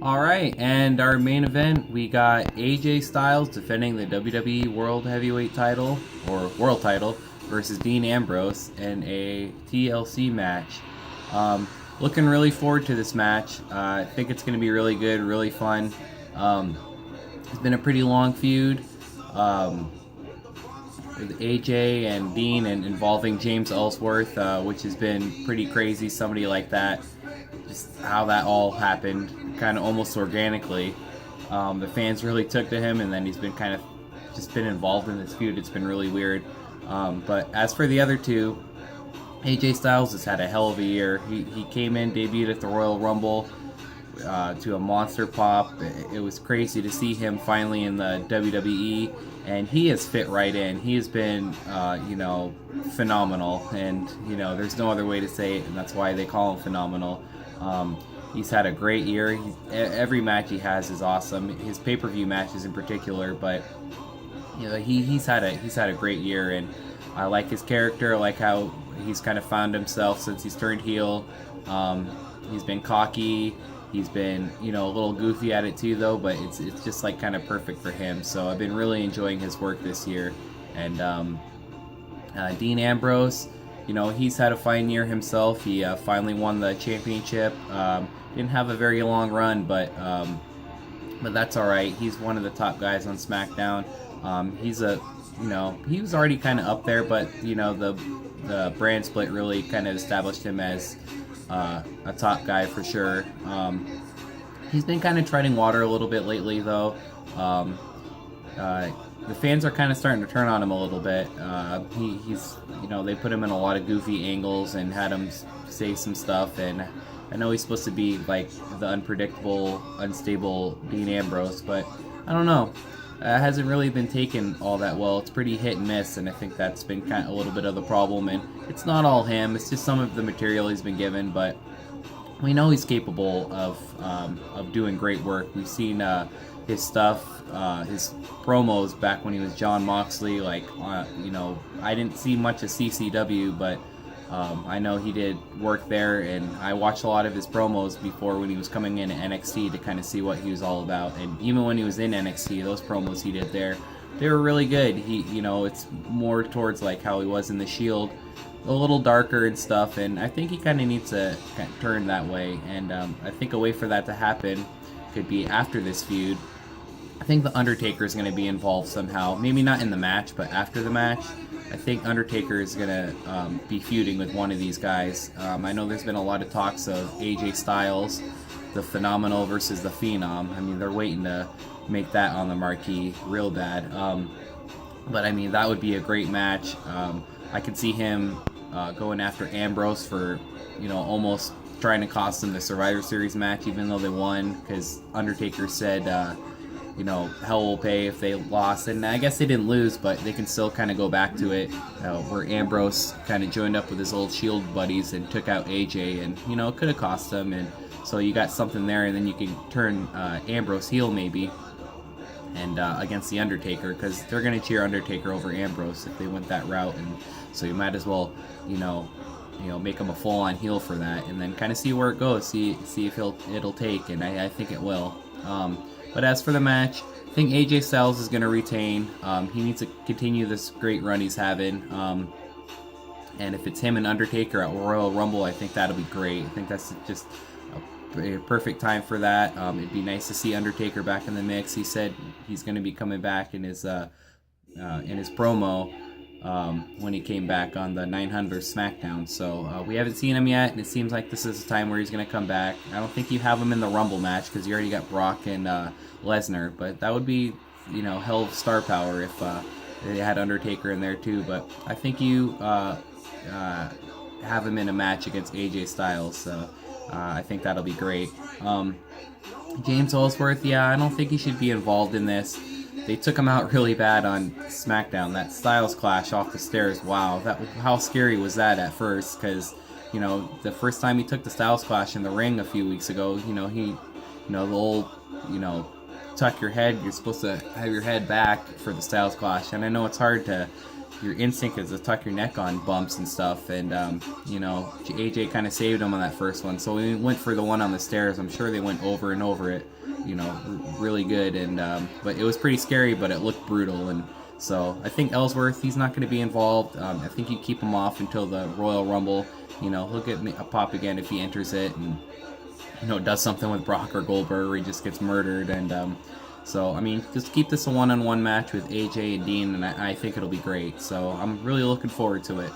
Alright, and our main event, we got AJ Styles defending the WWE World Heavyweight title, or World title, versus Dean Ambrose in a TLC match. Looking really forward to this match. I think it's going to be really good, really fun. It's been a pretty long feud with AJ and Dean and involving James Ellsworth, which has been pretty crazy. Somebody like that, just how that all happened, kind of almost organically. The fans really took to him, and then he's been kind of just been involved in this feud. It's been really weird. But as for the other two, AJ Styles has had a hell of a year. He came in, debuted at the Royal Rumble to a monster pop. It was crazy to see him finally in the WWE, and he has fit right in. He has been, phenomenal, and there's no other way to say it, and that's why they call him phenomenal. He's had a great year. Every match he has is awesome. His pay-per-view matches in particular, but he's had a great year, and I like his character. I like how he's kind of found himself since he's turned heel. He's been cocky. He's been, a little goofy at it too, though, but it's just like kind of perfect for him. So I've been really enjoying his work this year. And Dean Ambrose, he's had a fine year himself. He finally won the championship. Didn't have a very long run, but that's all right. He's one of the top guys on SmackDown. He was already kind of up there, but the brand split really kind of established him as a top guy for sure. He's been kind of treading water a little bit lately, though. The fans are kind of starting to turn on him a little bit. He's they put him in a lot of goofy angles and had him say some stuff, and I know he's supposed to be like the unpredictable, unstable Dean Ambrose, but I don't know. Hasn't really been taken all that well. It's pretty hit and miss, and I think that's been kind of a little bit of the problem. And it's not all him; it's just some of the material he's been given. But we know he's capable of doing great work. We've seen his stuff, his promos back when he was John Moxley. I didn't see much of CCW, but I know he did work there, and I watched a lot of his promos before when he was coming in at NXT to kind of see what he was all about. And even when he was in NXT, those promos he did there, they were really good. It's more towards like how he was in the Shield, a little darker and stuff. And I think he kind of needs to turn that way. And I think a way for that to happen could be after this feud. I think the Undertaker is going to be involved somehow. Maybe not in the match, but after the match. I think Undertaker is going to be feuding with one of these guys. I know there's been a lot of talks of AJ Styles, the Phenomenal versus the Phenom. I mean, they're waiting to make that on the marquee real bad. But I mean, that would be a great match. I could see him going after Ambrose for, almost trying to cost him the Survivor Series match, even though they won, because Undertaker said hell will pay if they lost. And I guess they didn't lose, but they can still kind of go back to it, where Ambrose kind of joined up with his old Shield buddies and took out AJ, and it could have cost them. And so you got something there, and then you can turn Ambrose heel maybe, and against the Undertaker, because they're going to cheer Undertaker over Ambrose if they went that route. And so you might as well make him a full-on heel for that, and then kind of see where it goes, see if it'll take, and I think it will. But as for the match, I think AJ Styles is going to retain. He needs to continue this great run he's having. And if it's him and Undertaker at Royal Rumble, I think that'll be great. I think that's just a perfect time for that. It'd be nice to see Undertaker back in the mix. He said he's going to be coming back in his promo when he came back on the 900 SmackDown. So we haven't seen him yet, and it seems like this is the time where he's going to come back. I don't think you have him in the Rumble match because you already got Brock and Lesnar, but that would be, hell of star power if they had Undertaker in there too. But I think you have him in a match against AJ Styles, so I think that'll be great. James Ellsworth, I don't think he should be involved in this. They took him out really bad on SmackDown. That Styles clash off the stairs, wow, how scary was that at first? Because the first time he took the Styles clash in the ring a few weeks ago, the old tuck your head. You're supposed to have your head back for the Styles clash, and I know it's hard to your instinct is to tuck your neck on bumps and stuff, and you know, AJ kind of saved him on that first one. So we went for the one on the stairs. I'm sure they went over and over it, you know, really good, and but it was pretty scary, but it looked brutal. And so I think Ellsworth, he's not going to be involved. I think you keep him off until the Royal Rumble. You know, he'll get a pop again if he enters it, and you know, does something with Brock or Goldberg where he just gets murdered. And so, I mean, just keep this a one-on-one match with AJ and Dean, and I think it'll be great. So I'm really looking forward to it.